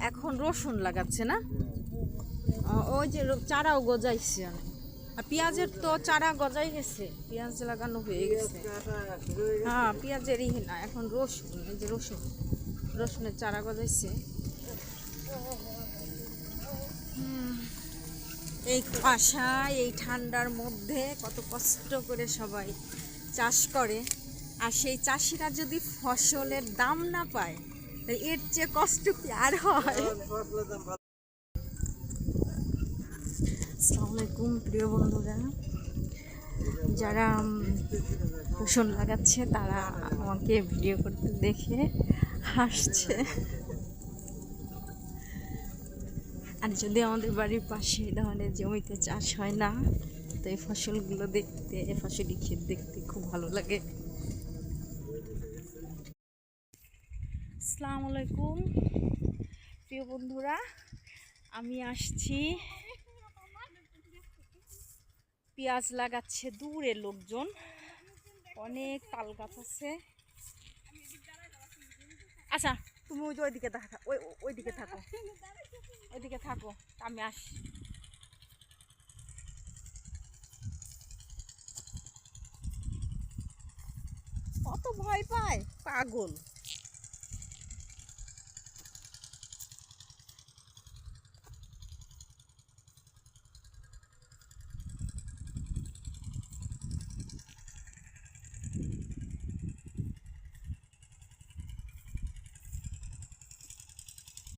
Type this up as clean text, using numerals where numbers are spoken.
এখন রসুন লাগাচ্ছে না? ওই যে চারাও গজাইছে অনেক। আর পেঁয়াজের তো চারা গজাই গেছে, পেঁয়াজ লাগানো হয়ে গেছে। হ্যাঁ, পেঁয়াজেরই না, এখন রসুন, এই যে রসুনের চারা গজাইছে। এই কুয়াশায় এই ঠান্ডার মধ্যে কত কষ্ট করে সবাই চাষ করে, আর সেই চাষিরা যদি ফসলের দাম না পায় এর চেয়ে কষ্ট কি আর হয়? আসসালামু আলাইকুম প্রিয় বন্ধুরা, যারা রসুন লাগাচ্ছে তারা আমাকে ভিডিও করতে দেখে হাসছে। আর যদি আমাদের বাড়ির পাশে এই ধরনের জমিতে চাষ হয় না, তো এই ফসলগুলো দেখতে, এই ফসলি ক্ষেত দেখতে খুব ভালো লাগে। আসসালামু আলাইকুম প্রিয় বন্ধুরা, আমি আসছি, পেঁয়াজ লাগাচ্ছে দূরে লোকজন, অনেক তাল গাছ আছে। আচ্ছা, তুমি ওইদিকে থাকো, ওইদিকে থাকো, ওইদিকে থাকো, আমি আসি। কত ভয় পায়, পাগল।